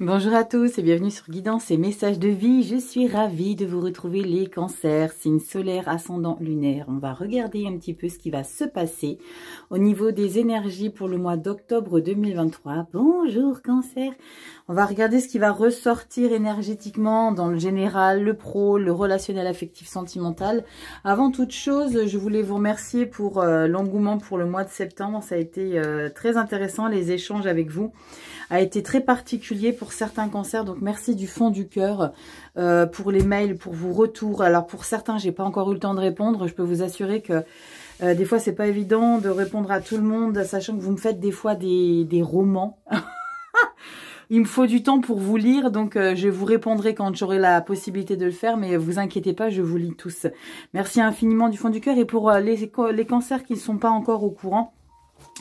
Bonjour à tous et bienvenue sur Guidance et Messages de vie. Je suis ravie de vous retrouver les cancers, signe solaire, ascendant lunaire. On va regarder un petit peu ce qui va se passer au niveau des énergies pour le mois d'octobre 2023. Bonjour cancer. On va regarder ce qui va ressortir énergétiquement dans le général, le pro, le relationnel, affectif, sentimental. Avant toute chose, je voulais vous remercier pour l'engouement pour le mois de septembre. Ça a été très intéressant, les échanges avec vous a été très particulier pour certains cancers, donc merci du fond du cœur pour les mails, pour vos retours. Alors pour certains, j'ai pas encore eu le temps de répondre. Je peux vous assurer que des fois c'est pas évident de répondre à tout le monde, sachant que vous me faites des fois des romans. Il me faut du temps pour vous lire, donc je vous répondrai quand j'aurai la possibilité de le faire, mais vous inquiétez pas, je vous lis tous. Merci infiniment du fond du cœur. Et pour les cancers qui ne sont pas encore au courant,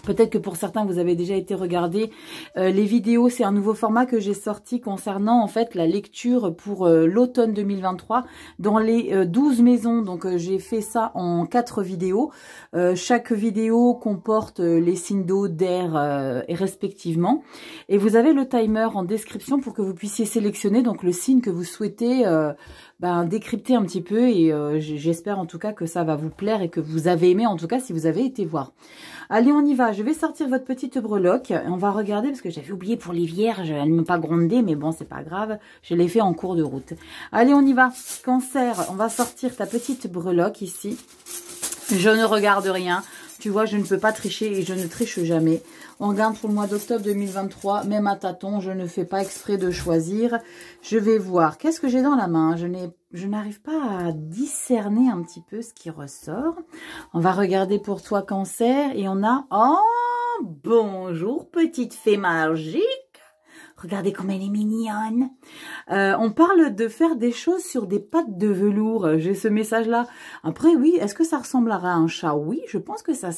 peut-être que pour certains, vous avez déjà été regarder les vidéos. C'est un nouveau format que j'ai sorti concernant en fait la lecture pour l'automne 2023 dans les 12 maisons. Donc j'ai fait ça en 4 vidéos. Chaque vidéo comporte les signes d'eau, d'air respectivement. Et vous avez le timer en description pour que vous puissiez sélectionner donc le signe que vous souhaitez décrypter un petit peu. Et j'espère en tout cas que ça va vous plaire et que vous avez aimé, en tout cas si vous avez été voir. Allez, on y va. Je vais sortir votre petite breloque. On va regarder parce que j'avais oublié pour les vierges. Elle ne m'a pas grondé, mais bon, c'est pas grave. Je l'ai fait en cours de route. Allez, on y va. Cancer, on va sortir ta petite breloque ici. Je ne regarde rien. Tu vois, je ne peux pas tricher et je ne triche jamais. On regarde pour le mois d'octobre 2023, même à tâtons, je ne fais pas exprès de choisir. Je vais voir. Qu'est-ce que j'ai dans la main? Je n'arrive pas à discerner un petit peu ce qui ressort. On va regarder pour toi, cancer, et on a... Oh, bonjour, petite fée magique. Regardez comme elle est mignonne. On parle de faire des choses sur des pattes de velours. J'ai ce message-là. Après, oui, est-ce que ça ressemblerait à un chat? Oui, je pense que ça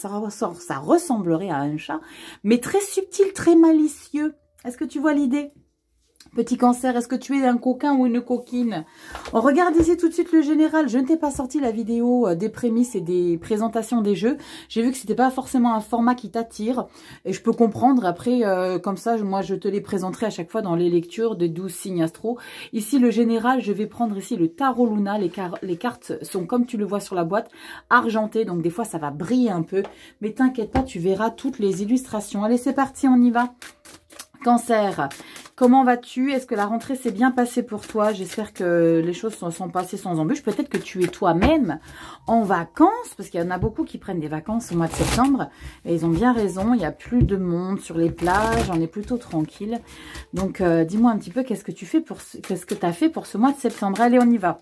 ressemblerait à un chat. Mais très subtil, très malicieux. Est-ce que tu vois l'idée? Petit cancer, est-ce que tu es un coquin ou une coquine? On regarde ici tout de suite le général. Je ne t'ai pas sorti la vidéo des prémices et des présentations des jeux. J'ai vu que c'était pas forcément un format qui t'attire. Et je peux comprendre. Après, comme ça, moi, je te les présenterai à chaque fois dans les lectures des 12 signes astro. Ici, le général, je vais prendre ici le tarot Luna. Les cartes sont, comme tu le vois sur la boîte, argentées. Donc, des fois, ça va briller un peu. Mais t'inquiète pas, tu verras toutes les illustrations. Allez, c'est parti, on y va. Cancer, comment vas-tu? Est-ce que la rentrée s'est bien passée pour toi? J'espère que les choses sont passées sans embûche. Peut-être que tu es toi-même en vacances, parce qu'il y en a beaucoup qui prennent des vacances au mois de septembre. Et ils ont bien raison, il n'y a plus de monde sur les plages, on est plutôt tranquille. Donc, dis-moi un petit peu qu'est-ce que tu as fait pour ce mois de septembre. Allez, on y va.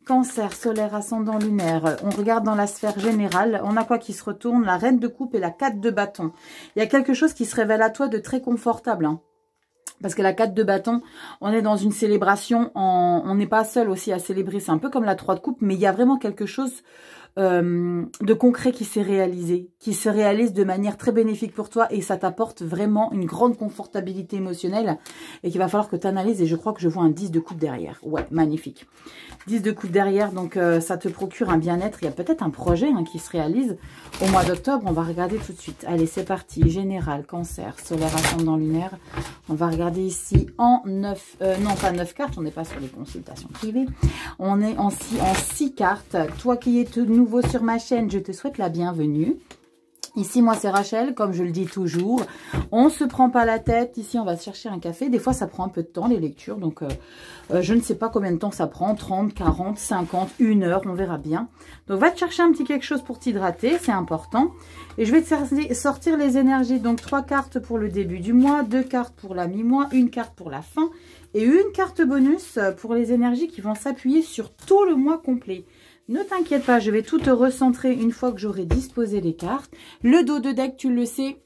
Cancer, solaire, ascendant, lunaire. On regarde dans la sphère générale. On a quoi qui se retourne? La reine de coupe et la 4 de bâton. Il y a quelque chose qui se révèle à toi de très confortable. Hein. Parce que la 4 de bâton, on est dans une célébration. On n'est pas seul aussi à célébrer. C'est un peu comme la 3 de coupe. Mais il y a vraiment quelque chose de concret qui s'est réalisé. Qui se réalise de manière très bénéfique pour toi. Et ça t'apporte vraiment une grande confortabilité émotionnelle. Et qu'il va falloir que tu analyses. Et je crois que je vois un 10 de coupe derrière. Ouais, magnifique. 10 de coupe derrière, donc ça te procure un bien-être. Il y a peut-être un projet qui se réalise au mois d'octobre. On va regarder tout de suite. Allez, c'est parti. Général, cancer, solaire, ascendant, lunaire. On va regarder ici en 9, non pas 9 cartes, on n'est pas sur les consultations privées. On est en 6 cartes. Toi qui es tout nouveau sur ma chaîne, je te souhaite la bienvenue. Ici, moi, c'est Rachel, comme je le dis toujours. On se prend pas la tête. Ici, on va se chercher un café. Des fois, ça prend un peu de temps, les lectures. Donc, je ne sais pas combien de temps ça prend. 30, 40, 50, 1 heure. On verra bien. Donc, va te chercher un petit quelque chose pour t'hydrater. C'est important. Et je vais te sortir les énergies. Donc, 3 cartes pour le début du mois. 2 cartes pour la mi-mois. 1 carte pour la fin. Et 1 carte bonus pour les énergies qui vont s'appuyer sur tout le mois complet. Ne t'inquiète pas, je vais tout te recentrer une fois que j'aurai disposé les cartes. Le dos de deck, tu le sais,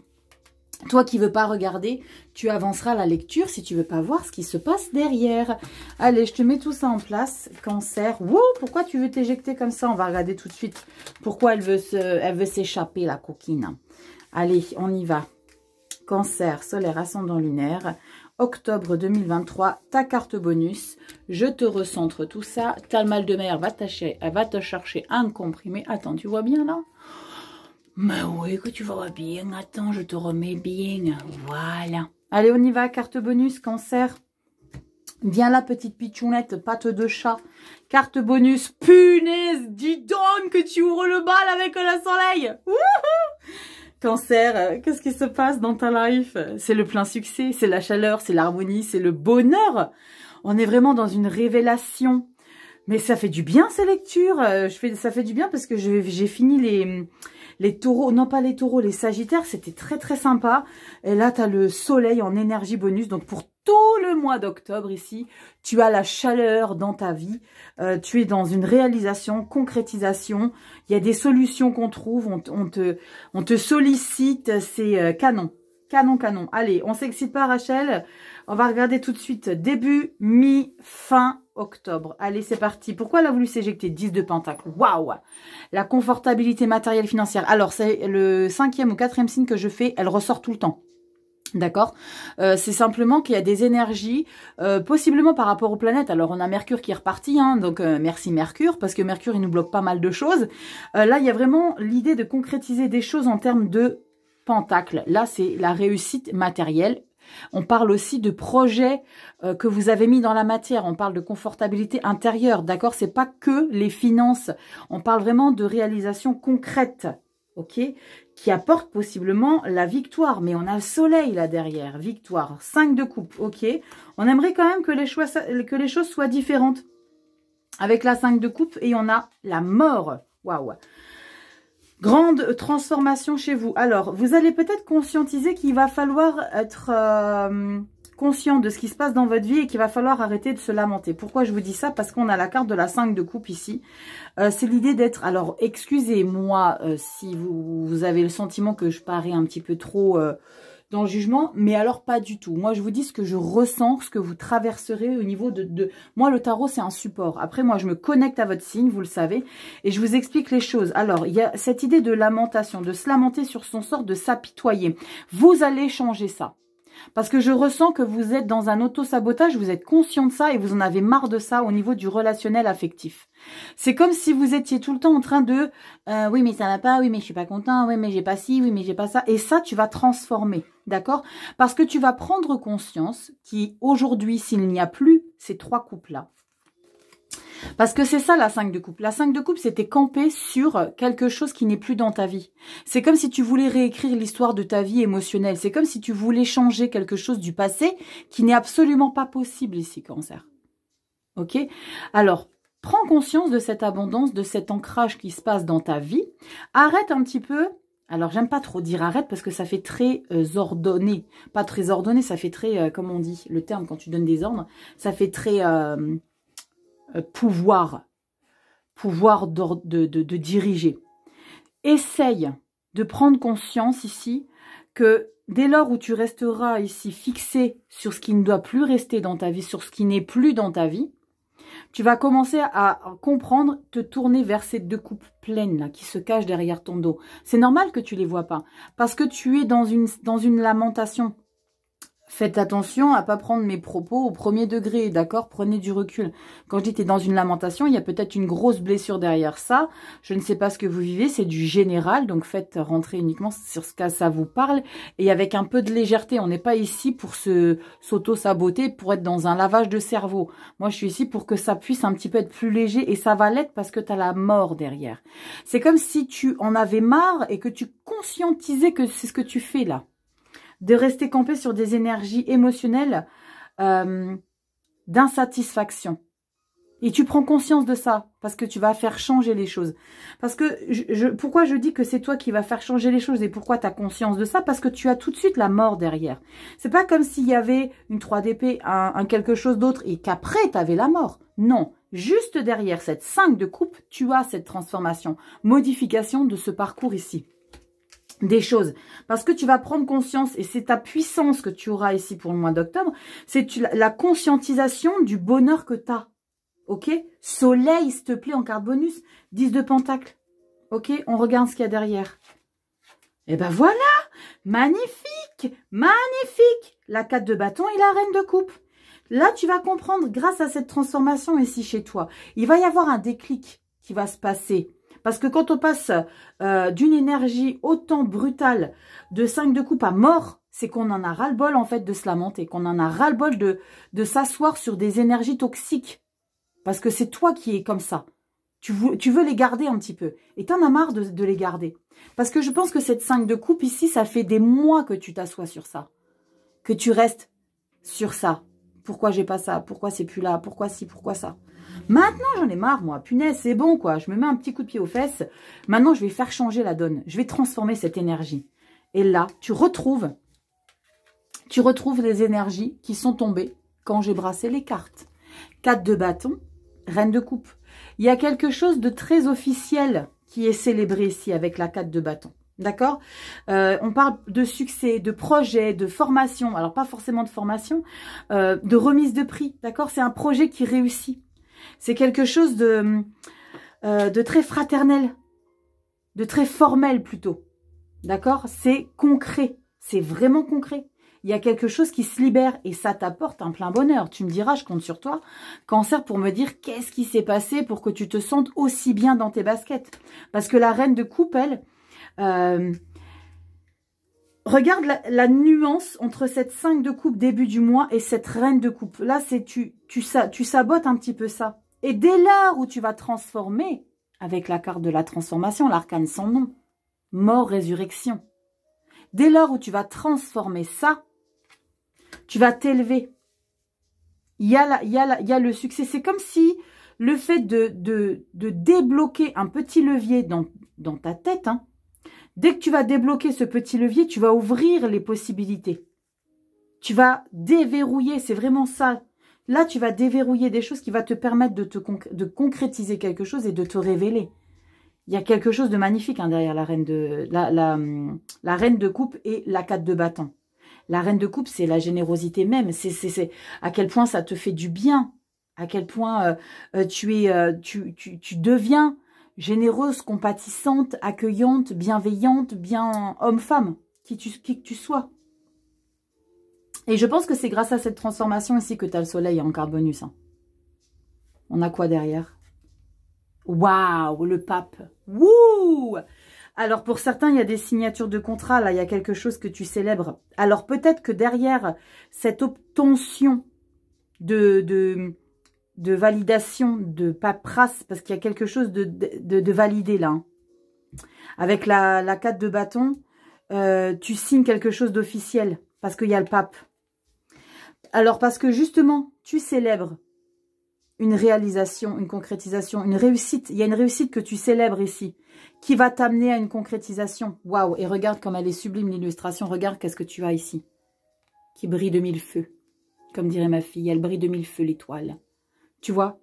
toi qui veux pas regarder, tu avanceras la lecture si tu veux pas voir ce qui se passe derrière. Allez, je te mets tout ça en place. Cancer, wow, pourquoi tu veux t'éjecter comme ça? On va regarder tout de suite pourquoi elle veut s'échapper, la coquine. Allez, on y va. Cancer, solaire, ascendant, lunaire. Octobre 2023, ta carte bonus. Je te recentre tout ça. T'as le mal de mer, elle va te chercher un comprimé. Attends, tu vois bien là? Mais oui, que tu vois bien. Attends, je te remets bien. Voilà. Allez, on y va. Carte bonus, cancer. Viens là, petite pitchounette, patte de chat, carte bonus. Punaise, dis donc que tu ouvres le bal avec le soleil. Wouhou! Cancer, qu'est-ce qui se passe dans ta life? C'est le plein succès, c'est la chaleur, c'est l'harmonie, c'est le bonheur. On est vraiment dans une révélation. Mais ça fait du bien ces lectures. Ça fait du bien parce que j'ai fini les taureaux, non pas les taureaux, les sagittaires, c'était très très sympa. Et là, tu as le soleil en énergie bonus. Donc pour tout le mois d'octobre ici, tu as la chaleur dans ta vie. Tu es dans une réalisation, concrétisation. Il y a des solutions qu'on trouve, on te sollicite, c'est canon. Canon, canon. Allez, on s'excite pas Rachel. On va regarder tout de suite début, mi, fin octobre. Allez, c'est parti. Pourquoi elle a voulu s'éjecter? 10 de Pentacle. Waouh! La confortabilité matérielle financière. Alors, c'est le 5e ou 4e signe que je fais. Elle ressort tout le temps. D'accord, c'est simplement qu'il y a des énergies, possiblement par rapport aux planètes. Alors, on a Mercure qui est reparti, hein, donc merci Mercure, parce que Mercure, il nous bloque pas mal de choses. Là, il y a vraiment l'idée de concrétiser des choses en termes de Pentacle. Là, c'est la réussite matérielle. On parle aussi de projets que vous avez mis dans la matière. On parle de confortabilité intérieure, d'accord? C'est pas que les finances. On parle vraiment de réalisation concrète, ok? Qui apporte possiblement la victoire. Mais on a le soleil là derrière, victoire. 5 de coupe, ok? On aimerait quand même que les choses soient différentes. Avec la 5 de coupe et on a la mort. Waouh! Grande transformation chez vous. Alors, vous allez peut-être conscientiser qu'il va falloir être conscient de ce qui se passe dans votre vie et qu'il va falloir arrêter de se lamenter. Pourquoi je vous dis ça? Parce qu'on a la carte de la 5 de coupe ici. C'est l'idée d'être... Alors, excusez-moi si vous avez le sentiment que je parais un petit peu trop... dans le jugement, mais alors pas du tout. Moi, je vous dis ce que je ressens, ce que vous traverserez au niveau de... Moi, le tarot, c'est un support. Après, moi, je me connecte à votre signe, vous le savez, et je vous explique les choses. Alors, il y a cette idée de lamentation, de se lamenter sur son sort, de s'apitoyer. Vous allez changer ça. Parce que je ressens que vous êtes dans un auto-sabotage, vous êtes conscient de ça et vous en avez marre de ça au niveau du relationnel affectif. C'est comme si vous étiez tout le temps en train de oui mais ça va pas, oui mais je suis pas content, oui mais j'ai pas ci, oui mais j'ai pas ça. Et ça, tu vas transformer, d'accord? Parce que tu vas prendre conscience qu'aujourd'hui, s'il n'y a plus ces 3 coupes-là, parce que c'est ça la 5 de coupe. La 5 de coupe, c'était camper sur quelque chose qui n'est plus dans ta vie. C'est comme si tu voulais réécrire l'histoire de ta vie émotionnelle. C'est comme si tu voulais changer quelque chose du passé qui n'est absolument pas possible ici, Cancer. Ok? Alors, prends conscience de cette abondance, de cet ancrage qui se passe dans ta vie. Arrête un petit peu. Alors, j'aime pas trop dire arrête parce que ça fait très ordonné. Pas très ordonné, ça fait très, comme on dit, le terme quand tu donnes des ordres, ça fait très... pouvoir de diriger. Essaye de prendre conscience ici que dès lors où tu resteras ici fixé sur ce qui ne doit plus rester dans ta vie, sur ce qui n'est plus dans ta vie, tu vas commencer à comprendre, te tourner vers ces 2 coupes pleines là qui se cachent derrière ton dos. C'est normal que tu les vois pas parce que tu es dans une lamentation. Faites attention à pas prendre mes propos au premier degré, d'accord? Prenez du recul. Quand je dis t'es dans une lamentation, il y a peut-être une grosse blessure derrière ça. Je ne sais pas ce que vous vivez, c'est du général, donc faites rentrer uniquement sur ce que ça vous parle et avec un peu de légèreté. On n'est pas ici pour s'auto-saboter, pour être dans un lavage de cerveau. Moi, je suis ici pour que ça puisse un petit peu être plus léger et ça va l'être parce que tu as la mort derrière. C'est comme si tu en avais marre et que tu conscientisais que c'est ce que tu fais là. De rester campé sur des énergies émotionnelles d'insatisfaction. Et tu prends conscience de ça, parce que tu vas faire changer les choses. Parce que, pourquoi je dis que c'est toi qui vas faire changer les choses et pourquoi tu as conscience de ça? Parce que tu as tout de suite la mort derrière. C'est pas comme s'il y avait une 3 d'épée, un quelque chose d'autre et qu'après tu avais la mort. Non, juste derrière cette 5 de coupe, tu as cette transformation, modification de ce parcours ici. Des choses, parce que tu vas prendre conscience, et c'est ta puissance que tu auras ici pour le mois d'octobre, c'est la conscientisation du bonheur que tu as, ok? Soleil, s'il te plaît, en carte bonus, 10 de Pentacle, ok? On regarde ce qu'il y a derrière. Et ben voilà, magnifique, magnifique, la 4 de bâton et la reine de coupe. Là, tu vas comprendre, grâce à cette transformation ici chez toi, il va y avoir un déclic qui va se passer. Parce que quand on passe d'une énergie autant brutale de 5 de coupe à mort, c'est qu'on en a ras-le-bol en fait de se lamenter, qu'on en a ras-le-bol de s'asseoir sur des énergies toxiques. Parce que c'est toi qui es comme ça. Tu veux les garder un petit peu. Et t'en as marre de les garder. Parce que je pense que cette 5 de coupe ici, ça fait des mois que tu t'assois sur ça. Que tu restes sur ça. Pourquoi j'ai pas ça? Pourquoi c'est plus là? Pourquoi ci? Pourquoi ça? Maintenant, j'en ai marre, moi. Punaise, c'est bon, quoi. Je me mets un petit coup de pied aux fesses. Maintenant, je vais faire changer la donne. Je vais transformer cette énergie. Et là, tu retrouves les énergies qui sont tombées quand j'ai brassé les cartes. 4 de bâton, reine de coupe. Il y a quelque chose de très officiel qui est célébré ici avec la 4 de bâton. D'accord? On parle de succès, de projet, de formation. Alors, pas forcément de formation, de remise de prix. D'accord? C'est un projet qui réussit. C'est quelque chose de très fraternel, de très formel plutôt. D'accord? C'est concret. C'est vraiment concret. Il y a quelque chose qui se libère et ça t'apporte un plein bonheur. Tu me diras, je compte sur toi, Cancer, pour me dire qu'est-ce qui s'est passé pour que tu te sentes aussi bien dans tes baskets. Parce que la reine de coupe, elle, regarde la nuance entre cette 5 de coupe début du mois et cette reine de coupe. Là, c'est tu sabotes un petit peu ça. Et dès l'heure où tu vas transformer, avec la carte de la transformation, l'arcane sans nom, mort, résurrection. Dès lors où tu vas transformer ça, tu vas t'élever. Il y a le succès. C'est comme si le fait de débloquer un petit levier dans ta tête, hein, dès que tu vas débloquer ce petit levier, tu vas ouvrir les possibilités. Tu vas déverrouiller, c'est vraiment ça. Là, tu vas déverrouiller des choses qui vont te permettre de concrétiser quelque chose et de te révéler. Il y a quelque chose de magnifique hein, derrière la reine de coupe et la 4 de bâton. La reine de coupe, c'est la générosité même. C'est à quel point ça te fait du bien. À quel point tu deviens généreuse, compatissante, accueillante, bienveillante, bien homme-femme, qui que tu sois. Et je pense que c'est grâce à cette transformation ici que tu as le soleil en carbonus. Hein. On a quoi derrière? Waouh, le pape. Wouh! Alors, pour certains, il y a des signatures de contrat. Là, il y a quelque chose que tu célèbres. Alors, peut-être que derrière cette obtention de validation, de paperasse, parce qu'il y a quelque chose de validé là. Hein. Avec la 4 de bâton, tu signes quelque chose d'officiel. Parce qu'il y a le pape. Alors, parce que justement, tu célèbres une réalisation, une concrétisation, une réussite. Il y a une réussite que tu célèbres ici, qui va t'amener à une concrétisation. Waouh! Et regarde comme elle est sublime l'illustration. Regarde qu'est-ce que tu as ici, qui brille de mille feux. Comme dirait ma fille, elle brille de mille feux l'étoile. Tu vois?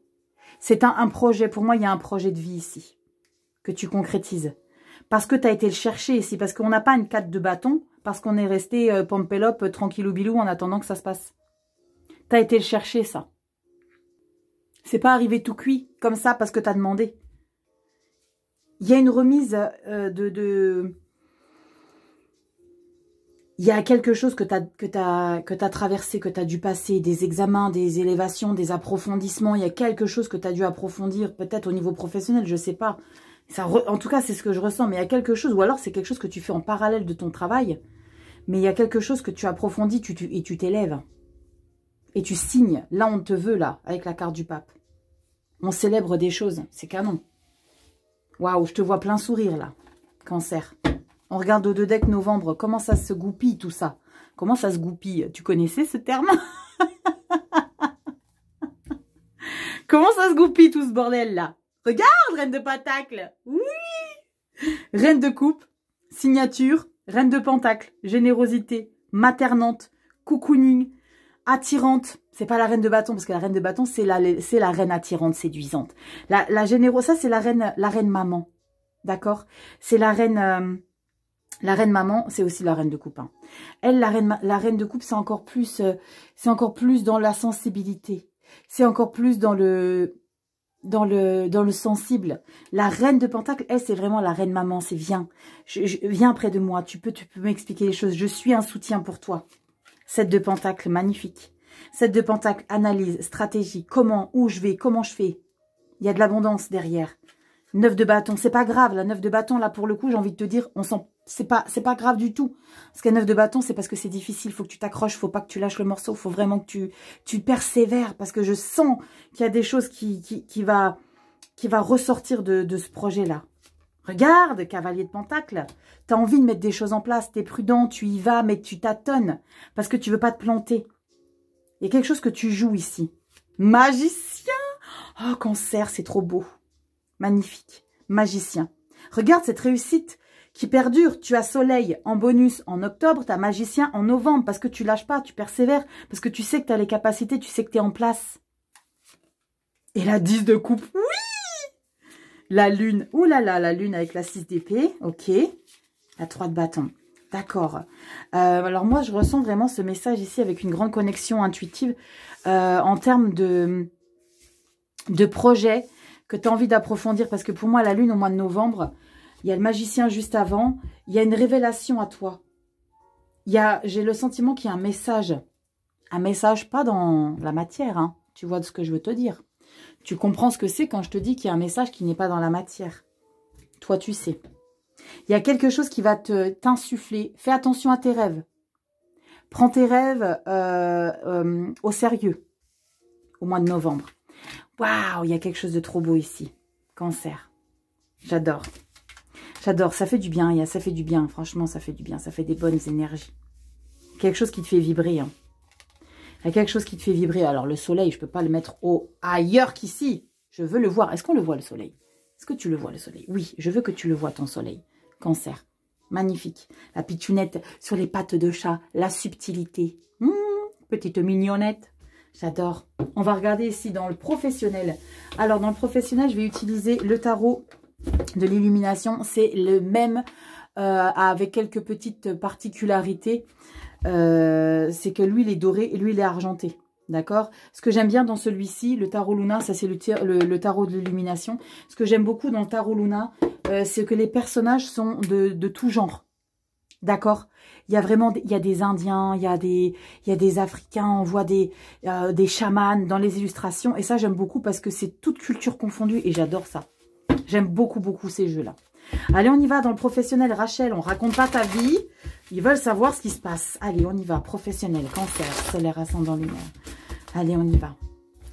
C'est un projet. Pour moi, il y a un projet de vie ici, que tu concrétises. Parce que tu as été le chercher ici. Parce qu'on n'a pas une 4 de bâton. Parce qu'on est resté pompélope, tranquillou bilou, en attendant que ça se passe. Tu as été le chercher, ça. C'est pas arrivé tout cuit, comme ça, parce que tu as demandé. Il y a une remise Il y a quelque chose que t'as traversé, que tu as dû passer, des examens, des élévations, des approfondissements. Il y a quelque chose que tu as dû approfondir, peut-être au niveau professionnel, je sais pas. En tout cas, c'est ce que je ressens, mais il y a quelque chose, ou alors c'est quelque chose que tu fais en parallèle de ton travail, mais il y a quelque chose que tu approfondis et tu t'élèves. Et tu signes. Là, on te veut, là, avec la carte du pape. On célèbre des choses. C'est canon. Waouh, je te vois plein sourire, là. Cancer. On regarde au 2 deck novembre. Comment ça se goupille, tout ça? Comment ça se goupille? Tu connaissais ce terme? Comment ça se goupille, tout ce bordel-là? Regarde, reine de pentacle. Oui. Reine de coupe. Signature. Reine de pentacle. Générosité. Maternante. Cocooning. Attirante, c'est pas la reine de bâton, parce que la reine de bâton, c'est la reine attirante, séduisante. La généreuse, ça c'est la reine maman, d'accord? C'est la reine maman, c'est aussi la reine de coupe. Hein. Elle, la reine de coupe, c'est encore plus dans la sensibilité. C'est encore plus dans le sensible. La reine de pentacle, elle, c'est vraiment la reine maman, c'est viens, viens près de moi, tu peux m'expliquer les choses, je suis un soutien pour toi. 7 de pentacle, magnifique. 7 de pentacle, analyse, stratégie, comment, où je vais, comment je fais. Il y a de l'abondance derrière. 9 de bâton, c'est pas grave. La 9 de bâton, là, pour le coup, j'ai envie de te dire, c'est pas grave du tout. Parce qu'un 9 de bâton, c'est parce que c'est difficile. Faut que tu t'accroches, faut pas que tu lâches le morceau. Faut vraiment que tu persévères. Parce que je sens qu'il y a des choses qui va ressortir de ce projet-là. Regarde, cavalier de pentacle. Tu as envie de mettre des choses en place. Tu es prudent, tu y vas, mais tu tâtonnes. Parce que tu veux pas te planter. Il y a quelque chose que tu joues ici. Magicien. Oh, Cancer, c'est trop beau. Magnifique. Magicien. Regarde cette réussite qui perdure. Tu as soleil en bonus en octobre, tu as magicien en novembre parce que tu lâches pas, tu persévères, parce que tu sais que tu as les capacités, tu sais que tu es en place. Et la 10 de coupe, oui. La lune, ouh là là, la lune avec la 6 d'épée, ok. La 3 de bâton, d'accord. Alors moi, je ressens vraiment ce message ici avec une grande connexion intuitive en termes de projet que tu as envie d'approfondir. Parce que pour moi, la lune au mois de novembre, il y a le magicien juste avant. Il y a une révélation à toi. J'ai le sentiment qu'il y a un message. Un message pas dans la matière. Hein. Tu vois de ce que je veux te dire. Tu comprends ce que c'est quand je te dis qu'il y a un message qui n'est pas dans la matière. Toi, tu sais. Il y a quelque chose qui va t'insuffler. Fais attention à tes rêves. Prends tes rêves au sérieux au mois de novembre. Waouh, il y a quelque chose de trop beau ici. Cancer. J'adore. J'adore. Ça fait du bien. Ça fait du bien. Franchement, ça fait du bien. Ça fait des bonnes énergies. Quelque chose qui te fait vibrer. Hein. Il y a quelque chose qui te fait vibrer. Alors, le soleil, je ne peux pas le mettre ailleurs qu'ici. Je veux le voir. Est-ce qu'on le voit, le soleil? Est-ce que tu le vois, le soleil? Oui, je veux que tu le vois, ton soleil. Cancer. Magnifique. La pitchounette sur les pattes de chat. La subtilité. Petite mignonnette. J'adore. On va regarder ici dans le professionnel. Alors, dans le professionnel, je vais utiliser le tarot de l'illumination. C'est le même avec quelques petites particularités. C'est que lui, il est doré et lui, il est argenté. D'accord? Ce que j'aime bien dans celui-ci, le tarot Luna, ça c'est le tarot de l'illumination. Ce que j'aime beaucoup dans le tarot Luna, c'est que les personnages sont de tout genre. D'accord? Il y a vraiment il y a des Indiens, il y a des Africains, on voit des chamans dans les illustrations. Et ça, j'aime beaucoup parce que c'est toute culture confondue et j'adore ça. J'aime beaucoup, beaucoup ces jeux-là. Allez, on y va dans le professionnel. Rachel, on raconte pas ta vie. Ils veulent savoir ce qui se passe. Allez, on y va. Professionnel, Cancer, solaire, ascendant lunaire. Allez, on y va.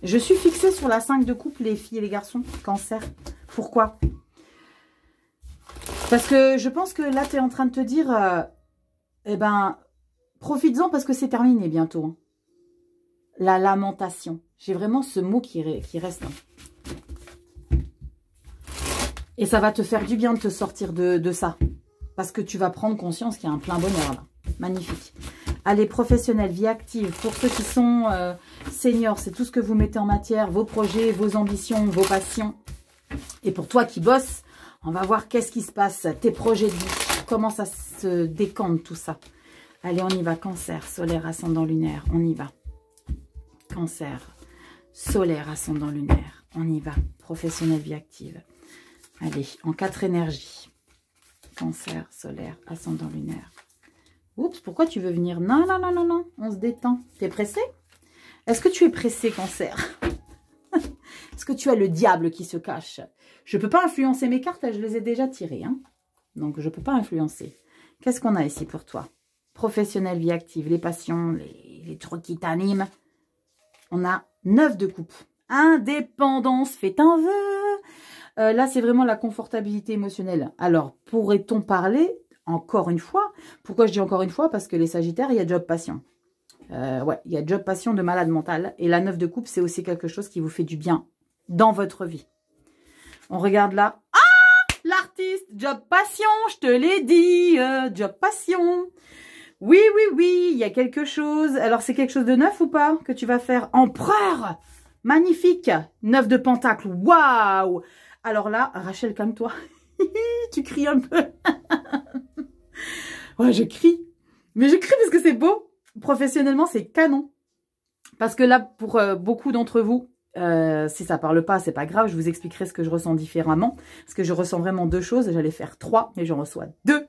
Je suis fixée sur la 5 de coupe, les filles et les garçons. Cancer. Pourquoi? Parce que je pense que là, tu es en train de te dire, eh ben, profites-en parce que c'est terminé bientôt. Hein. La lamentation. J'ai vraiment ce mot qui reste. Hein. Et ça va te faire du bien de te sortir de ça. Parce que tu vas prendre conscience qu'il y a un plein bonheur là. Magnifique. Allez, professionnel, vie active. Pour ceux qui sont seniors, c'est tout ce que vous mettez en matière. Vos projets, vos ambitions, vos passions. Et pour toi qui bosses, on va voir qu'est-ce qui se passe. Tes projets de vie. Comment ça se décante tout ça. Allez, on y va. Cancer, solaire, ascendant lunaire. On y va. Cancer, solaire, ascendant lunaire. On y va. Professionnel, vie active. Allez, en 4 énergies. Cancer, solaire, ascendant lunaire. Oups, pourquoi tu veux venir? Non, non, non, non, non. On se détend. T'es pressé? Est-ce que tu es pressé, Cancer? Est-ce que tu as le diable qui se cache? Je ne peux pas influencer mes cartes, je les ai déjà tirées. Hein. Donc, je ne peux pas influencer. Qu'est-ce qu'on a ici pour toi? Professionnel, vie active, les passions, les trucs qui t'animent. On a 9 de coupe. Indépendance, fais un vœu. Là, c'est vraiment la confortabilité émotionnelle. Alors, pourrait-on parler, encore une fois, pourquoi je dis encore une fois? Parce que les Sagittaires, il y a job passion. Ouais, il y a job passion de malade mental. Et la 9 de coupe, c'est aussi quelque chose qui vous fait du bien dans votre vie. On regarde là. Ah, l'artiste, job passion, je te l'ai dit, job passion. Oui, oui, oui, il y a quelque chose. Alors, c'est quelque chose de neuf ou pas que tu vas faire? Empereur, magnifique. 9 de pentacle, waouh. Alors là, Rachel, calme-toi. Tu cries un peu. Ouais, je crie. Mais je crie parce que c'est beau. Professionnellement, c'est canon. Parce que là, pour beaucoup d'entre vous, si ça parle pas, c'est pas grave. Je vous expliquerai ce que je ressens différemment. Parce que je ressens vraiment 2 choses. J'allais faire 3, mais j'en reçois 2.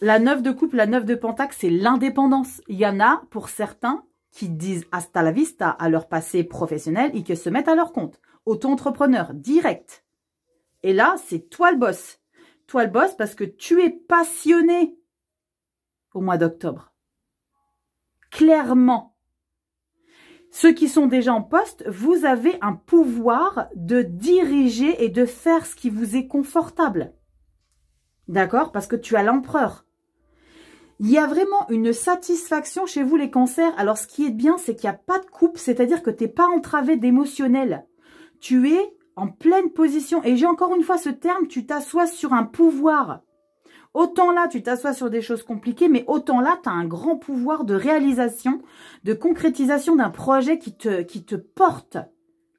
La 9 de coupe, la 9 de pentacle, c'est l'indépendance. Il y en a, pour certains, qui disent hasta la vista à leur passé professionnel et qui se mettent à leur compte. Auto-entrepreneur, direct. Et là, c'est toi le boss. Toi le boss parce que tu es passionné au mois d'octobre. Clairement. Ceux qui sont déjà en poste, vous avez un pouvoir de diriger et de faire ce qui vous est confortable. D'accord? Parce que tu as l'empereur. Il y a vraiment une satisfaction chez vous les cancers. Alors ce qui est bien, c'est qu'il n'y a pas de coupe, c'est-à-dire que tu n'es pas entravé d'émotionnel. Tu es en pleine position. Et j'ai encore une fois ce terme, tu t'assois sur un pouvoir. Autant là, tu t'assois sur des choses compliquées, mais autant là, tu as un grand pouvoir de réalisation, de concrétisation d'un projet qui te porte.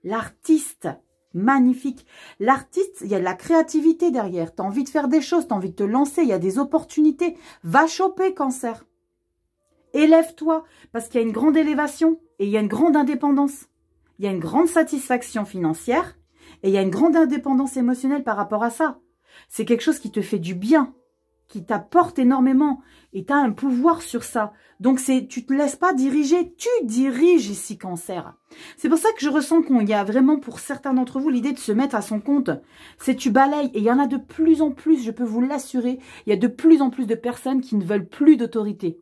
L'artiste, magnifique. L'artiste, il y a de la créativité derrière. Tu as envie de faire des choses, tu as envie de te lancer, il y a des opportunités. Va choper, cancer. Élève-toi, parce qu'il y a une grande élévation et il y a une grande indépendance. Il y a une grande satisfaction financière et il y a une grande indépendance émotionnelle par rapport à ça. C'est quelque chose qui te fait du bien, qui t'apporte énormément et tu as un pouvoir sur ça. Donc, tu te laisses pas diriger, tu diriges ici, cancer. C'est pour ça que je ressens qu'il y a vraiment pour certains d'entre vous l'idée de se mettre à son compte. C'est tu balayes et il y en a de plus en plus, je peux vous l'assurer, il y a de plus en plus de personnes qui ne veulent plus d'autorité.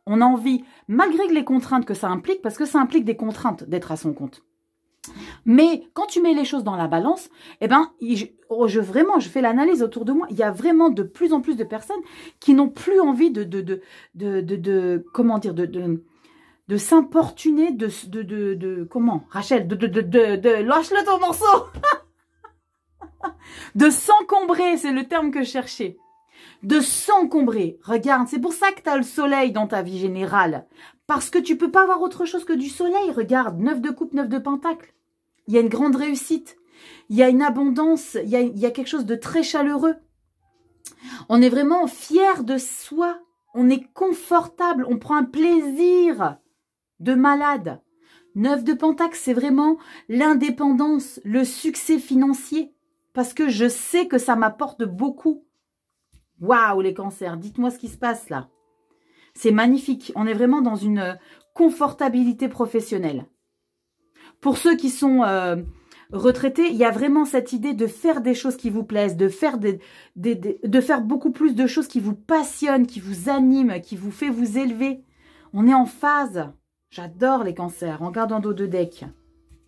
On a envie, malgré les contraintes que ça implique, parce que ça implique des contraintes d'être à son compte. Mais quand tu mets les choses dans la balance, eh ben, vraiment, je fais l'analyse autour de moi. Il y a vraiment de plus en plus de personnes qui n'ont plus envie comment dire, de s'importuner, comment, Rachel, lâche-le ton morceau, de s'encombrer, c'est le terme que je cherchais. De s'encombrer. Regarde, c'est pour ça que tu as le soleil dans ta vie générale. Parce que tu peux pas avoir autre chose que du soleil. Regarde, 9 de coupe, 9 de pentacle. Il y a une grande réussite. Il y a une abondance. Il y a quelque chose de très chaleureux. On est vraiment fier de soi. On est confortable. On prend un plaisir de malade. 9 de pentacle, c'est vraiment l'indépendance, le succès financier. Parce que je sais que ça m'apporte beaucoup. Waouh, les cancers, dites-moi ce qui se passe là. C'est magnifique. On est vraiment dans une confortabilité professionnelle. Pour ceux qui sont retraités, il y a vraiment cette idée de faire des choses qui vous plaisent, de faire beaucoup plus de choses qui vous passionnent, qui vous animent, qui vous fait vous élever. On est en phase. J'adore les cancers. On regarde en dos de deck.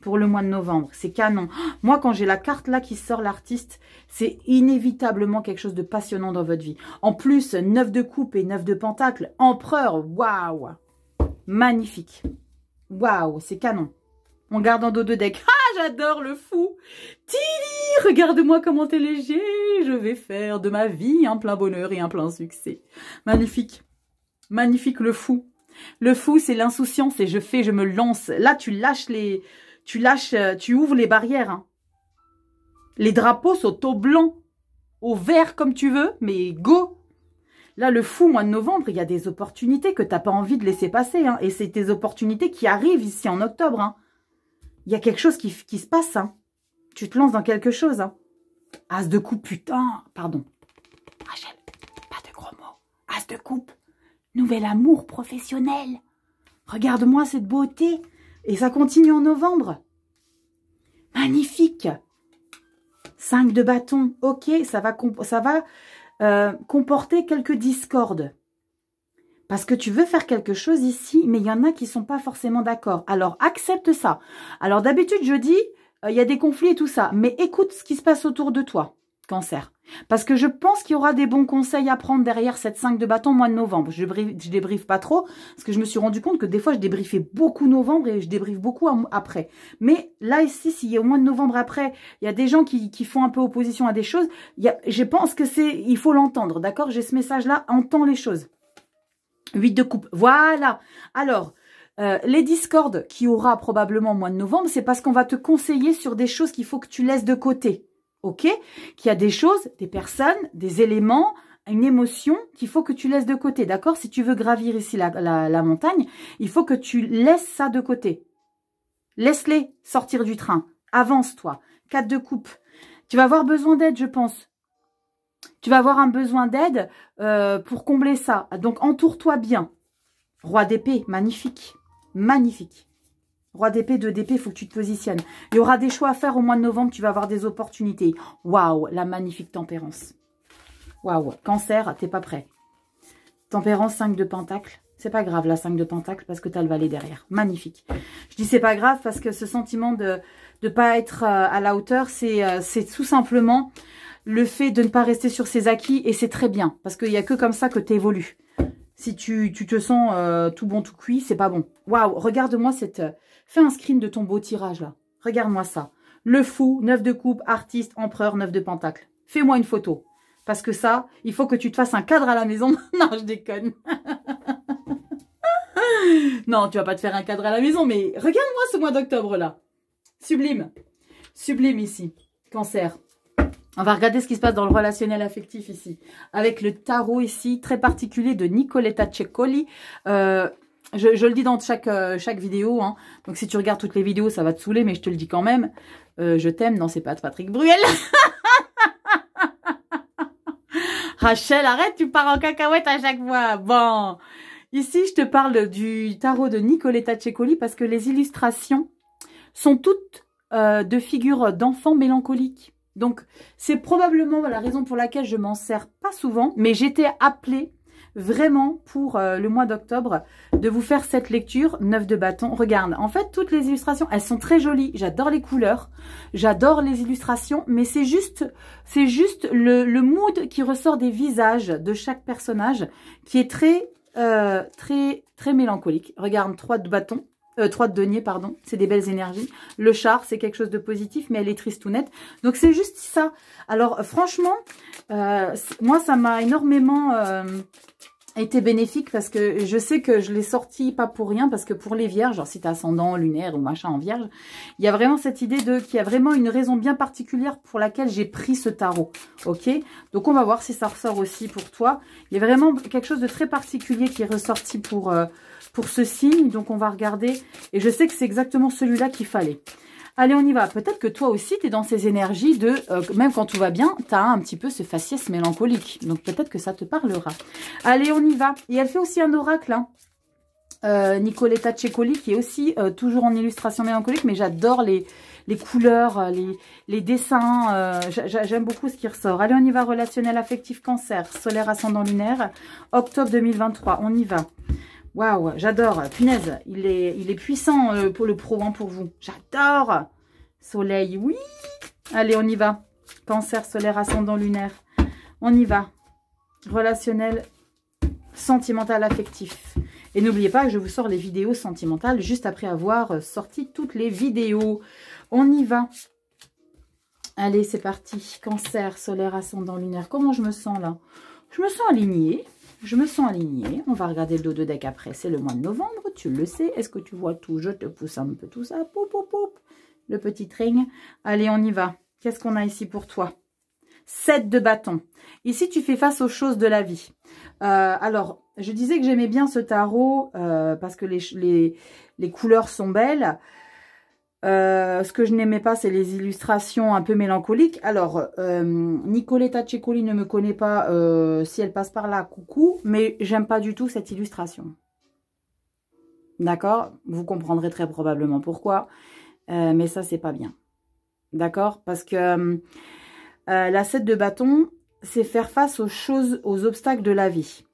Pour le mois de novembre, c'est canon. Moi, quand j'ai la carte là qui sort, l'artiste, c'est inévitablement quelque chose de passionnant dans votre vie. En plus, 9 de coupe et 9 de pentacle, empereur, waouh, magnifique. Waouh, c'est canon. On garde en dos de deck. Ah, j'adore le fou. Tili, regarde-moi comment t'es léger. Je vais faire de ma vie un plein bonheur et un plein succès. Magnifique. Magnifique, le fou. Le fou, c'est l'insouciance et je me lance. Là, tu ouvres les barrières. Hein. Les drapeaux sont au blanc, au vert comme tu veux, mais go. Là, le fou, mois de novembre, il y a des opportunités que tu n'as pas envie de laisser passer. Hein. Et c'est des opportunités qui arrivent ici en octobre. Hein. Il y a quelque chose qui se passe. Hein. Tu te lances dans quelque chose. Hein. As de coupe, putain. Pardon. Rachel, pas de gros mots. As de coupe. Nouvel amour professionnel. Regarde-moi cette beauté. Et ça continue en novembre. Magnifique. 5 de bâton. Ok, ça va comporter quelques discordes. Parce que tu veux faire quelque chose ici, mais il y en a qui ne sont pas forcément d'accord. Alors, accepte ça. Alors, d'habitude, je dis, il y a des conflits et tout ça. Mais écoute ce qui se passe autour de toi, cancer. Parce que je pense qu'il y aura des bons conseils à prendre derrière cette 5 de bâton mois de novembre. Je débriefe pas trop, parce que je me suis rendu compte que des fois, je débriefais beaucoup novembre et je débriefe beaucoup après. Mais là, ici, s'il y a au mois de novembre après, il y a des gens qui font un peu opposition à des choses, je pense que il faut l'entendre, d'accord? J'ai ce message-là, entends les choses. 8 de coupe, voilà. Alors, les discordes qu'il y aura probablement au mois de novembre, c'est parce qu'on va te conseiller sur des choses qu'il faut que tu laisses de côté. Ok, qu'il y a des choses, des personnes, des éléments, une émotion qu'il faut que tu laisses de côté, d'accord? Si tu veux gravir ici la montagne, il faut que tu laisses ça de côté. Laisse-les sortir du train. Avance-toi. 4 de coupe. Tu vas avoir besoin d'aide, je pense. Tu vas avoir un besoin d'aide pour combler ça. Donc, entoure-toi bien. Roi d'épée, magnifique. Magnifique. Roi d'épée, 2 d'épée, il faut que tu te positionnes. Il y aura des choix à faire au mois de novembre, tu vas avoir des opportunités. Waouh, la magnifique tempérance. Waouh, cancer, t'es pas prêt. Tempérance, 5 de pentacle. C'est pas grave, la 5 de pentacle, parce que tu as le valet derrière. Magnifique. Je dis c'est pas grave parce que ce sentiment de ne pas être à la hauteur, c'est tout simplement le fait de ne pas rester sur ses acquis. Et c'est très bien, parce qu'il n'y a que comme ça que tu évolues. Si tu te sens tout bon, tout cuit, c'est pas bon. Waouh, regarde-moi cette... Fais un screen de ton beau tirage, là. Regarde-moi ça. Le fou, 9 de coupe, artiste, empereur, 9 de pentacle. Fais-moi une photo. Parce que ça, il faut que tu te fasses un cadre à la maison. Non, je déconne. Non, tu vas pas te faire un cadre à la maison, mais regarde-moi ce mois d'octobre, là. Sublime. Sublime ici. Cancer. On va regarder ce qui se passe dans le relationnel affectif ici. Avec le tarot ici, très particulier de Nicoletta Ceccoli. Je le dis dans chaque vidéo. Hein. Donc si tu regardes toutes les vidéos, ça va te saouler, mais je te le dis quand même. Je t'aime. Non, c'est pas Patrick Bruel. Rachel, arrête, tu pars en cacahuète à chaque fois. Bon, ici, je te parle du tarot de Nicoletta Ceccoli parce que les illustrations sont toutes de figures d'enfants mélancoliques. Donc, c'est probablement la raison pour laquelle je m'en sers pas souvent, mais j'étais appelée vraiment pour le mois d'octobre de vous faire cette lecture 9 de bâton. Regarde, en fait, toutes les illustrations, elles sont très jolies. J'adore les couleurs, j'adore les illustrations, mais c'est juste le mood qui ressort des visages de chaque personnage qui est très mélancolique. Regarde, 3 de bâton. 3 de denier, pardon, c'est des belles énergies. Le char, c'est quelque chose de positif, mais elle est tristounette. Donc, c'est juste ça. Alors, franchement, moi, ça m'a énormément été bénéfique parce que je sais que je l'ai sorti pas pour rien, parce que pour les vierges, genre si tu as ascendant, lunaire ou machin en vierge, il y a vraiment cette idée qu'il y a vraiment une raison bien particulière pour laquelle j'ai pris ce tarot. Ok? Donc, on va voir si ça ressort aussi pour toi. Il y a vraiment quelque chose de très particulier qui est ressorti pour ce signe. Donc, on va regarder. Et je sais que c'est exactement celui-là qu'il fallait. Allez, on y va. Peut-être que toi aussi, tu es dans ces énergies de, même quand tout va bien, tu as un petit peu ce faciès mélancolique. Donc, peut-être que ça te parlera. Allez, on y va. Et elle fait aussi un oracle, hein. Nicoletta Ceccoli, qui est aussi toujours en illustration mélancolique. Mais j'adore les couleurs, les dessins. J'aime beaucoup ce qui ressort. Allez, on y va. Relationnel, affectif, cancer, solaire, ascendant, lunaire. Octobre 2023. On y va. Waouh, j'adore. Punaise, il est puissant pour le pro, hein, pour vous. J'adore. Soleil, oui. Allez, on y va. Cancer, solaire, ascendant, lunaire. On y va. Relationnel, sentimental, affectif. Et n'oubliez pas que je vous sors les vidéos sentimentales juste après avoir sorti toutes les vidéos. On y va. Allez, c'est parti. Cancer, solaire, ascendant, lunaire. Comment je me sens là? Je me sens alignée. Je me sens alignée. On va regarder le dos de deck après. C'est le mois de novembre, tu le sais. Est-ce que tu vois tout? Je te pousse un peu tout ça. Poup, poup, poup. Le petit ring. Allez, on y va. Qu'est-ce qu'on a ici pour toi? 7 de bâton. Ici, tu fais face aux choses de la vie. Alors, je disais que j'aimais bien ce tarot parce que les couleurs sont belles. Ce que je n'aimais pas, c'est les illustrations un peu mélancoliques. Alors, Nicoletta Ceccoli ne me connaît pas. Si elle passe par là, coucou. Mais j'aime pas du tout cette illustration. D'accord? Vous comprendrez très probablement pourquoi. Mais ça, c'est pas bien. D'accord? Parce que la 7 de bâton, c'est faire face aux choses, aux obstacles de la vie.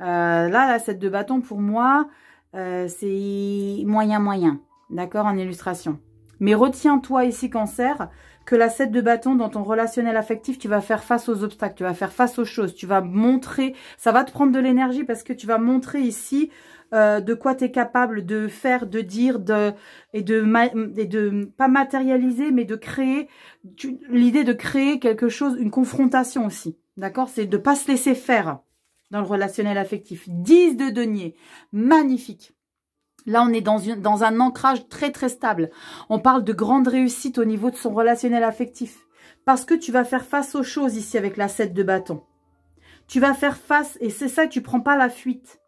Là, la 7 de bâton, pour moi, c'est moyen. D'accord, en illustration. Mais retiens-toi ici, cancer, que la 7 de bâton, dans ton relationnel affectif, tu vas faire face aux obstacles, tu vas faire face aux choses, tu vas montrer, ça va te prendre de l'énergie parce que tu vas montrer ici de quoi tu es capable de faire, de dire, et de pas matérialiser, mais de créer, l'idée de créer quelque chose, une confrontation aussi. D'accord, c'est de ne pas se laisser faire dans le relationnel affectif. 10 de denier, magnifique. Là, on est dans un ancrage très, très stable. On parle de grande réussite au niveau de son relationnel affectif. Parce que tu vas faire face aux choses ici avec la 7 de bâton. Tu vas faire face, et c'est ça, tu ne prends pas la fuite.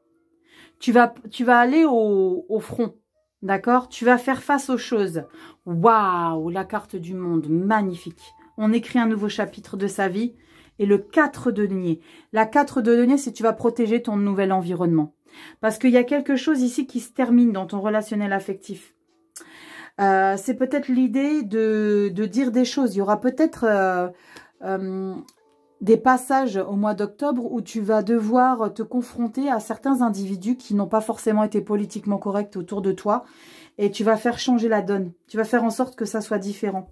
Tu vas aller au front. D'accord? Tu vas faire face aux choses. Waouh! La carte du monde, magnifique. On écrit un nouveau chapitre de sa vie. Et le 4 de denier. La 4 de denier, c'est tu vas protéger ton nouvel environnement. Parce qu'il y a quelque chose ici qui se termine dans ton relationnel affectif. C'est peut-être l'idée de dire des choses. Il y aura peut-être des passages au mois d'octobre où tu vas devoir te confronter à certains individus qui n'ont pas forcément été politiquement corrects autour de toi. Et tu vas faire changer la donne. Tu vas faire en sorte que ça soit différent.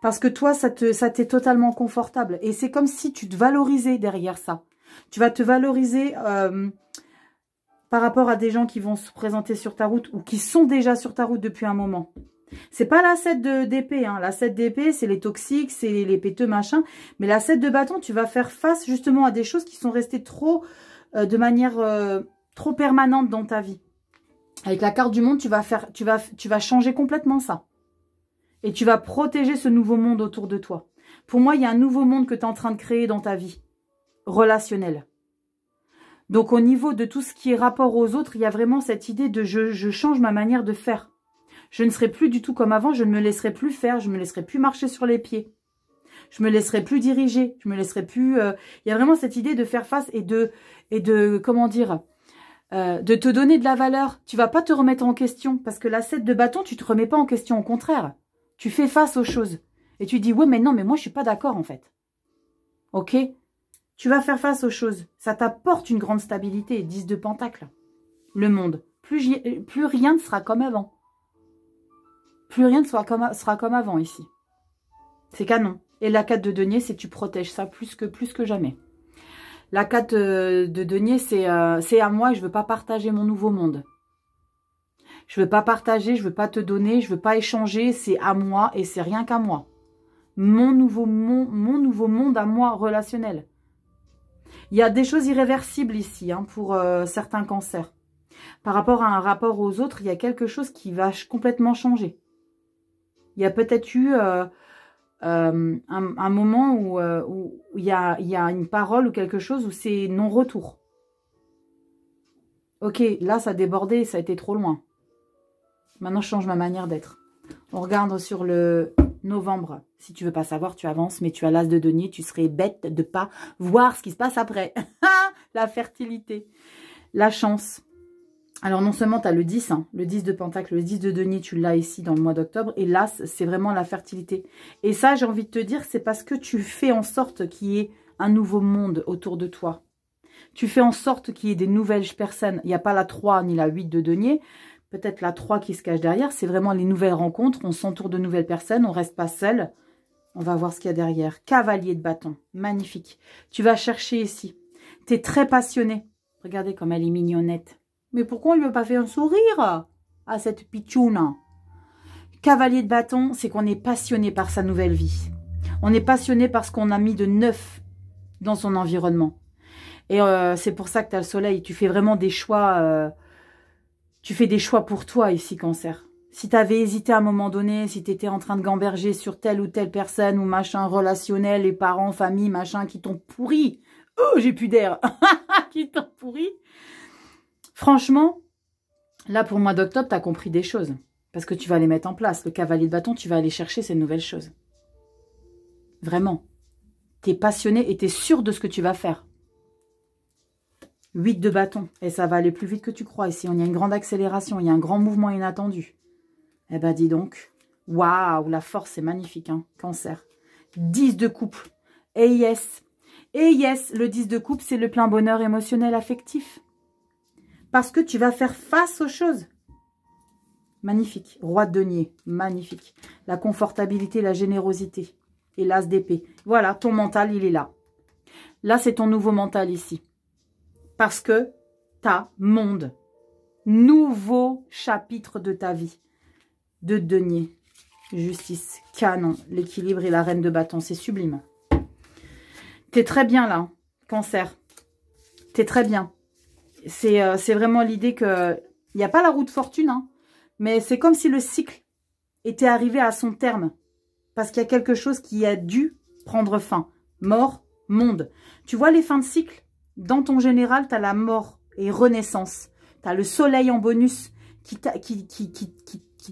Parce que toi, ça t'est totalement confortable. Et c'est comme si tu te valorisais derrière ça. Tu vas te valoriser par rapport à des gens qui vont se présenter sur ta route ou qui sont déjà sur ta route depuis un moment. C'est pas la 7 d'épée. Hein. La 7 d'épée, c'est les toxiques, c'est les péteux, machin. Mais la 7 de bâton, tu vas faire face justement à des choses qui sont restées trop, de manière trop permanente dans ta vie. Avec la carte du monde, tu vas changer complètement ça. Et tu vas protéger ce nouveau monde autour de toi. Pour moi, il y a un nouveau monde que tu es en train de créer dans ta vie. Relationnel. Donc, au niveau de tout ce qui est rapport aux autres, il y a vraiment cette idée de je change ma manière de faire. Je ne serai plus du tout comme avant. Je ne me laisserai plus faire. Je ne me laisserai plus marcher sur les pieds. Je me laisserai plus diriger. Je me laisserai plus... Il y a vraiment cette idée de faire face et de comment dire... de te donner de la valeur. Tu vas pas te remettre en question. Parce que la 7 de bâton, tu te remets pas en question. Au contraire. Tu fais face aux choses. Et tu dis, ouais, mais non, mais moi, je suis pas d'accord, en fait. Ok? Tu vas faire face aux choses. Ça t'apporte une grande stabilité. 10 de pentacle. Le monde. Plus rien ne sera comme avant. Plus rien ne sera comme avant, ici. C'est canon. Et la 4 de denier, c'est tu protèges ça plus que jamais. La 4 de denier, c'est à moi, je veux pas partager mon nouveau monde. Je veux pas partager, je veux pas te donner, je veux pas échanger, c'est à moi et c'est rien qu'à moi. Mon nouveau monde à moi relationnel. Il y a des choses irréversibles ici hein, pour certains cancers. Par rapport à un rapport aux autres, il y a quelque chose qui va complètement changer. Il y a peut-être eu un moment où il y a une parole ou quelque chose où c'est non-retour. Ok, là ça a débordé, ça a été trop loin. Maintenant, je change ma manière d'être. On regarde sur le novembre. Si tu veux pas savoir, tu avances, mais tu as l'as de denier. Tu serais bête de pas voir ce qui se passe après. La fertilité. La chance. Alors, non seulement tu as le 10, hein, le 10 de pentacle, le 10 de denier, tu l'as ici dans le mois d'octobre. Et là, c'est vraiment la fertilité. Et ça, j'ai envie de te dire, c'est parce que tu fais en sorte qu'il y ait un nouveau monde autour de toi. Tu fais en sorte qu'il y ait des nouvelles personnes. Il n'y a pas la 3 ni la 8 de denier. Peut-être la 3 qui se cache derrière, c'est vraiment les nouvelles rencontres. On s'entoure de nouvelles personnes, on ne reste pas seul. On va voir ce qu'il y a derrière. Cavalier de bâton, magnifique. Tu vas chercher ici. Tu es très passionné. Regardez comme elle est mignonnette. Mais pourquoi on ne lui a pas fait un sourire à cette pitchoune? Cavalier de bâton, c'est qu'on est passionné par sa nouvelle vie. On est passionné parce qu'on a mis de neuf dans son environnement. Et c'est pour ça que tu as le soleil. Tu fais vraiment des choix... Tu fais des choix pour toi ici, cancer. Si tu avais hésité à un moment donné, si tu étais en train de gamberger sur telle ou telle personne ou machin relationnel, les parents, famille, machin, qui t'ont pourri. Oh, j'ai plus d'air. Qui t'ont pourri. Franchement, là, pour le mois d'octobre, tu as compris des choses. Parce que tu vas les mettre en place. Le cavalier de bâton, tu vas aller chercher ces nouvelles choses. Vraiment. Tu es passionné et tu es sûr de ce que tu vas faire. 8 de bâton. Et ça va aller plus vite que tu crois. Ici, il y a une grande accélération. Il y a un grand mouvement inattendu. Eh ben, dis donc. Waouh, la force, c'est magnifique, hein, cancer. 10 de coupe. Et yes. Et yes, le 10 de coupe, c'est le plein bonheur émotionnel affectif. Parce que tu vas faire face aux choses. Magnifique. Roi de denier. Magnifique. La confortabilité, la générosité. Et l'as d'épée. Voilà, ton mental, il est là. Là, c'est ton nouveau mental ici. Parce que ta monde, nouveau chapitre de ta vie, de denier, justice, canon, l'équilibre et la reine de bâton, c'est sublime. T'es très bien là, cancer. T'es très bien. C'est vraiment l'idée que il n'y a pas la roue de fortune, hein, mais c'est comme si le cycle était arrivé à son terme. Parce qu'il y a quelque chose qui a dû prendre fin. Mort, monde. Tu vois les fins de cycle? Dans ton général, tu as la mort et renaissance. Tu as le soleil en bonus qui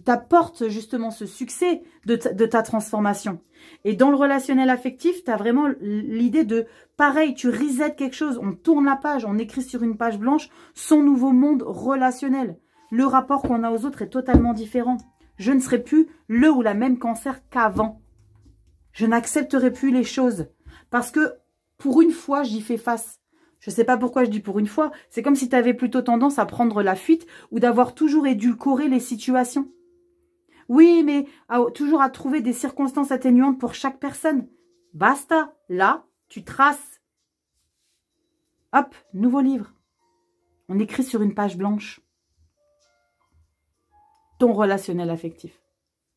t'apporte justement ce succès de ta transformation. Et dans le relationnel affectif, tu as vraiment l'idée de, pareil, tu resets quelque chose, on tourne la page, on écrit sur une page blanche son nouveau monde relationnel. Le rapport qu'on a aux autres est totalement différent. Je ne serai plus le ou la même cancer qu'avant. Je n'accepterai plus les choses. Parce que pour une fois, j'y fais face. Je ne sais pas pourquoi je dis pour une fois. C'est comme si tu avais plutôt tendance à prendre la fuite ou d'avoir toujours édulcoré les situations. Oui, mais toujours à trouver des circonstances atténuantes pour chaque personne. Basta. Là, tu traces. Hop, nouveau livre. On écrit sur une page blanche. Ton relationnel affectif.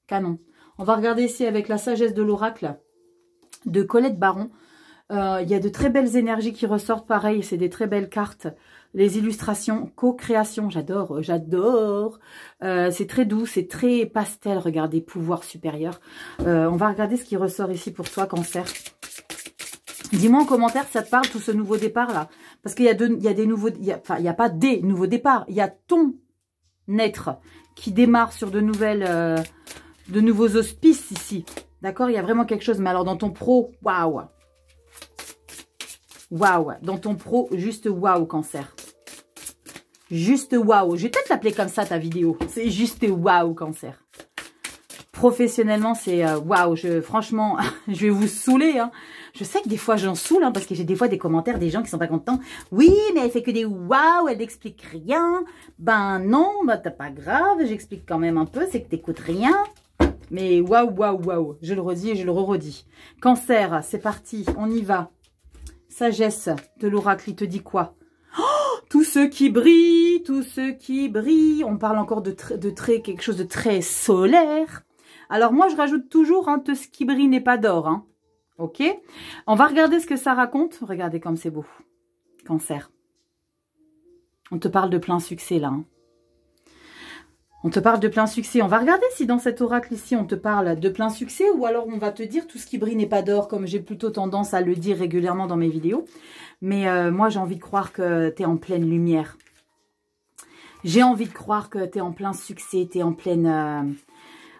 Canon. On va regarder ici avec la sagesse de l'oracle de Colette Baron. Il y a de très belles énergies qui ressortent. Pareil, c'est des très belles cartes. Les illustrations, co-création, j'adore, j'adore. C'est très doux, c'est très pastel. Regardez, pouvoir supérieur. On va regarder ce qui ressort ici pour toi, Cancer. Dis-moi en commentaire si ça te parle, tout ce nouveau départ-là. Parce qu'il y a des nouveaux... Enfin, il n'y a pas des nouveaux départs. Il y a ton être qui démarre sur de nouveaux auspices ici. D'accord? Il y a vraiment quelque chose. Mais alors, dans ton pro, waouh! Waouh! Dans ton pro, juste waouh, Cancer. Juste waouh. Je vais peut-être l'appeler comme ça, ta vidéo. C'est juste waouh, Cancer. Professionnellement, c'est waouh. Franchement, je vais vous saouler. Hein. Je sais que des fois, j'en saoule, hein, parce que j'ai des fois des commentaires des gens qui sont pas contents. Oui, mais elle fait que des waouh, elle n'explique rien. Ben non, bah t'as pas grave, j'explique quand même un peu, c'est que t'écoutes rien. Mais waouh, waouh, waouh. Je le redis et je le redis. Cancer, c'est parti, on y va. Sagesse de l'oracle, il te dit quoi? Oh, tous ceux qui brillent, tous ceux qui brillent. On parle encore de quelque chose de très solaire. Alors moi, je rajoute toujours, hein, tout ce qui brille n'est pas d'or. Hein. Ok? On va regarder ce que ça raconte. Regardez comme c'est beau. Cancer. On te parle de plein succès là. Hein. On te parle de plein succès. On va regarder si dans cet oracle ici, on te parle de plein succès ou alors on va te dire tout ce qui brille n'est pas d'or, comme j'ai plutôt tendance à le dire régulièrement dans mes vidéos. Mais moi, j'ai envie de croire que tu es en pleine lumière. J'ai envie de croire que tu es en plein succès, tu es en pleine...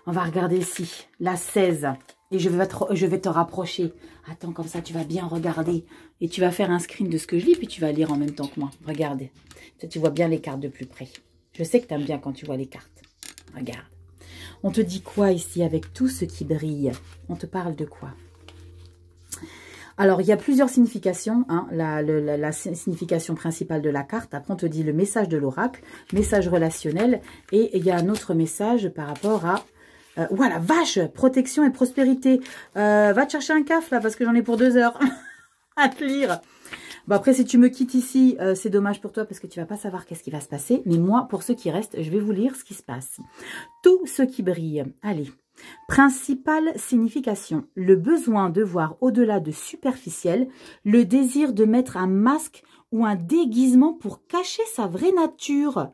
On va regarder ici, la 16. Et je vais te rapprocher. Attends, comme ça, tu vas bien regarder. Et tu vas faire un screen de ce que je lis, puis tu vas lire en même temps que moi. Regarde. Tu vois bien les cartes de plus près. Je sais que tu aimes bien quand tu vois les cartes. Regarde. On te dit quoi ici avec tout ce qui brille? On te parle de quoi? Alors, il y a plusieurs significations. Hein, la signification principale de la carte. Après, on te dit le message de l'oracle, message relationnel. Et il y a un autre message par rapport à... voilà, vache, protection et prospérité. Va te chercher un caf, là, parce que j'en ai pour 2 heures à te lire. Bon, après, si tu me quittes ici, c'est dommage pour toi parce que tu vas pas savoir qu'est-ce qui va se passer. Mais moi, pour ceux qui restent, je vais vous lire ce qui se passe. Tout ce qui brille. Allez. Principale signification. Le besoin de voir au-delà de superficiel. Le désir de mettre un masque ou un déguisement pour cacher sa vraie nature.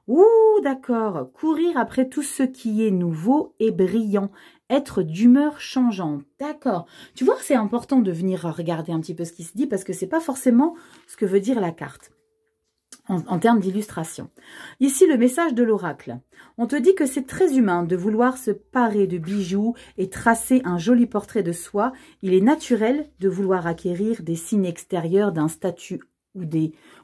Ouh, d'accord. Courir après tout ce qui est nouveau et brillant. Être d'humeur changeante. D'accord. Tu vois, c'est important de venir regarder un petit peu ce qui se dit parce que c'est pas forcément ce que veut dire la carte en termes d'illustration. Ici, le message de l'oracle. On te dit que c'est très humain de vouloir se parer de bijoux et tracer un joli portrait de soi. Il est naturel de vouloir acquérir des signes extérieurs d'un statut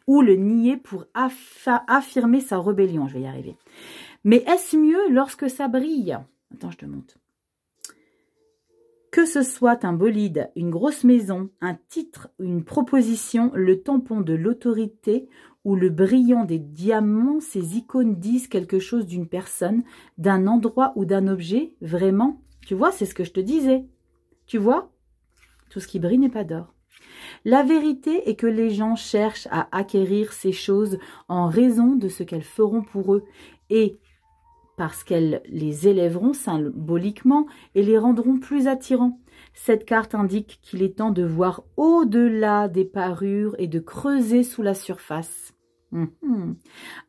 ou le nier pour affirmer sa rébellion. Je vais y arriver. Mais est-ce mieux lorsque ça brille? Attends, je te montre. Que ce soit un bolide, une grosse maison, un titre, une proposition, le tampon de l'autorité ou le brillant des diamants, ces icônes disent quelque chose d'une personne, d'un endroit ou d'un objet, vraiment. Tu vois, c'est ce que je te disais. Tu vois? Tout ce qui brille n'est pas d'or. La vérité est que les gens cherchent à acquérir ces choses en raison de ce qu'elles feront pour eux et parce qu'elles les élèveront symboliquement et les rendront plus attirants. Cette carte indique qu'il est temps de voir au-delà des parures et de creuser sous la surface.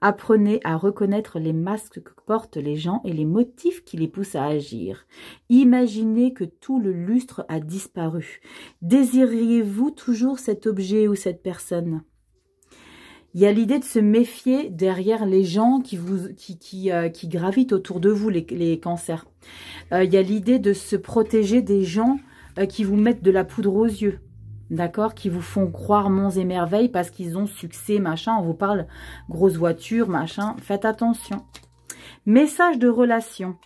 Apprenez à reconnaître les masques que portent les gens et les motifs qui les poussent à agir. Imaginez que tout le lustre a disparu. Désiriez-vous toujours cet objet ou cette personne ? Il y a l'idée de se méfier derrière les gens qui gravitent autour de vous, les cancers. Il y a l'idée de se protéger des gens qui vous mettent de la poudre aux yeux. D'accord? Qui vous font croire monts et merveilles parce qu'ils ont succès, machin. On vous parle grosse voiture, machin. Faites attention. Message de relation.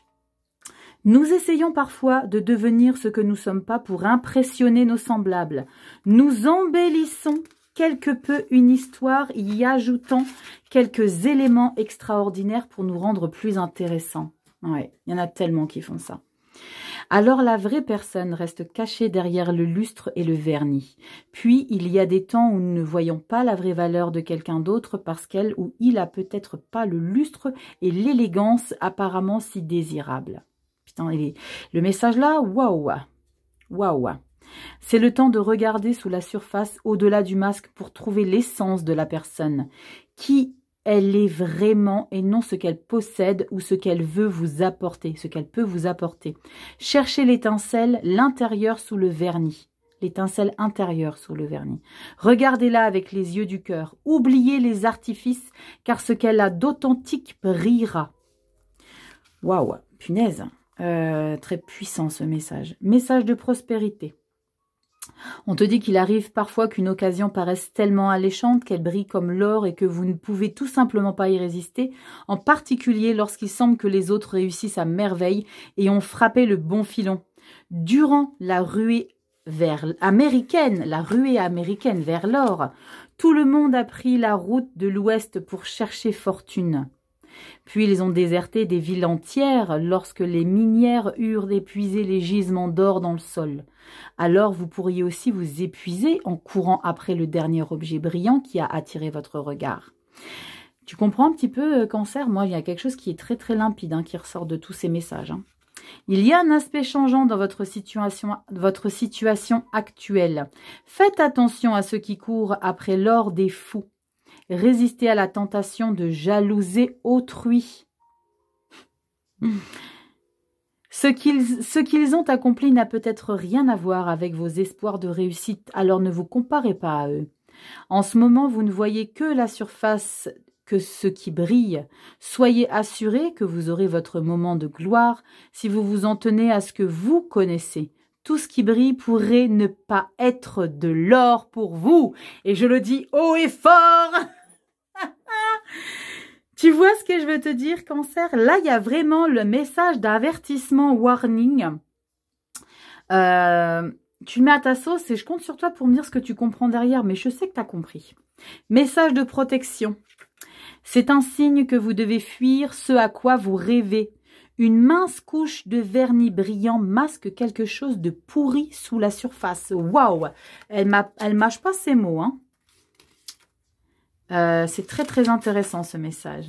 Nous essayons parfois de devenir ce que nous ne sommes pas pour impressionner nos semblables. Nous embellissons quelque peu une histoire, y ajoutant quelques éléments extraordinaires pour nous rendre plus intéressants. Ouais, il y en a tellement qui font ça. Alors la vraie personne reste cachée derrière le lustre et le vernis. Puis il y a des temps où nous ne voyons pas la vraie valeur de quelqu'un d'autre parce qu'elle ou il a peut-être pas le lustre et l'élégance apparemment si désirables. Putain, le message là, waouh, waouh. C'est le temps de regarder sous la surface, au-delà du masque, pour trouver l'essence de la personne. Qui elle est vraiment et non ce qu'elle possède ou ce qu'elle veut vous apporter, ce qu'elle peut vous apporter. Cherchez l'étincelle, l'intérieur sous le vernis. L'étincelle intérieure sous le vernis. Regardez-la avec les yeux du cœur. Oubliez les artifices, car ce qu'elle a d'authentique brillera. Waouh, punaise. Très puissant ce message. Message de prospérité. On te dit qu'il arrive parfois qu'une occasion paraisse tellement alléchante qu'elle brille comme l'or et que vous ne pouvez tout simplement pas y résister, en particulier lorsqu'il semble que les autres réussissent à merveille et ont frappé le bon filon. Durant la ruée américaine vers l'or, tout le monde a pris la route de l'ouest pour chercher fortune. Puis ils ont déserté des villes entières lorsque les minières eurent épuisé les gisements d'or dans le sol. Alors vous pourriez aussi vous épuiser en courant après le dernier objet brillant qui a attiré votre regard. Tu comprends un petit peu, Cancer? Moi, il y a quelque chose qui est très très limpide qui ressort de tous ces messages. Il y a un aspect changeant dans votre situation actuelle. Faites attention à ceux qui courent après l'or des fous. Résistez à la tentation de jalouser autrui. Ce qu'ils ont accompli n'a peut-être rien à voir avec vos espoirs de réussite, alors ne vous comparez pas à eux. En ce moment, vous ne voyez que la surface, que ce qui brille. Soyez assurés que vous aurez votre moment de gloire si vous vous en tenez à ce que vous connaissez. Tout ce qui brille pourrait ne pas être de l'or pour vous. Et je le dis haut et fort. Tu vois ce que je veux te dire, Cancer? Là, il y a vraiment le message d'avertissement, warning. Tu le mets à ta sauce et je compte sur toi pour me dire ce que tu comprends derrière, mais je sais que tu as compris. Message de protection. C'est un signe que vous devez fuir ce à quoi vous rêvez. Une mince couche de vernis brillant masque quelque chose de pourri sous la surface. Waouh! Elle mâche pas ses mots, c'est très très intéressant ce message.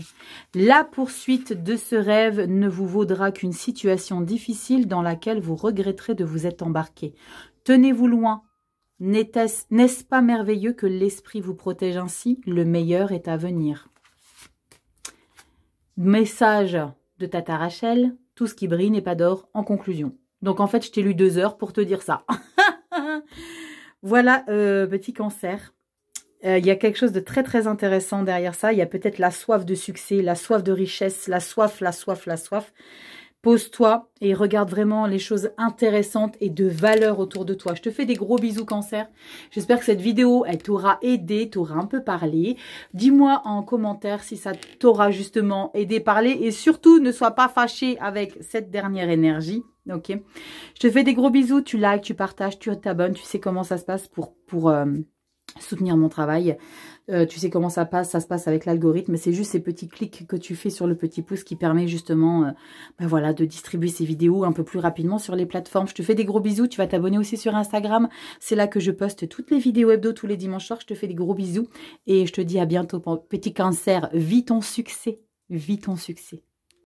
La poursuite de ce rêve ne vous vaudra qu'une situation difficile dans laquelle vous regretterez de vous être embarqué. Tenez-vous loin. N'est-ce pas merveilleux que l'esprit vous protège ainsi? Le meilleur est à venir. Message de Tata Rachel, tout ce qui brille n'est pas d'or, en conclusion. Donc en fait, je t'ai lu 2 heures pour te dire ça. Voilà, petit Cancer. Il y a quelque chose de très très intéressant derrière ça. Il y a peut-être la soif de succès, la soif de richesse, la soif. Pose-toi et regarde vraiment les choses intéressantes et de valeur autour de toi. Je te fais des gros bisous, Cancer. J'espère que cette vidéo, elle t'aura aidé, t'aura un peu parlé. Dis-moi en commentaire si ça t'aura justement aidé, parler. Et surtout, ne sois pas fâché avec cette dernière énergie. Ok. Je te fais des gros bisous. Tu likes, tu partages, tu t'abonnes. Tu sais comment ça se passe pour soutenir mon travail. Tu sais comment ça se passe avec l'algorithme. C'est juste ces petits clics que tu fais sur le petit pouce qui permet justement voilà, de distribuer ces vidéos un peu plus rapidement sur les plateformes. Je te fais des gros bisous. Tu vas t'abonner aussi sur Instagram. C'est là que je poste toutes les vidéos hebdo tous les dimanches soirs. Je te fais des gros bisous et je te dis à bientôt. Petit Cancer, vis ton succès. Vis ton succès.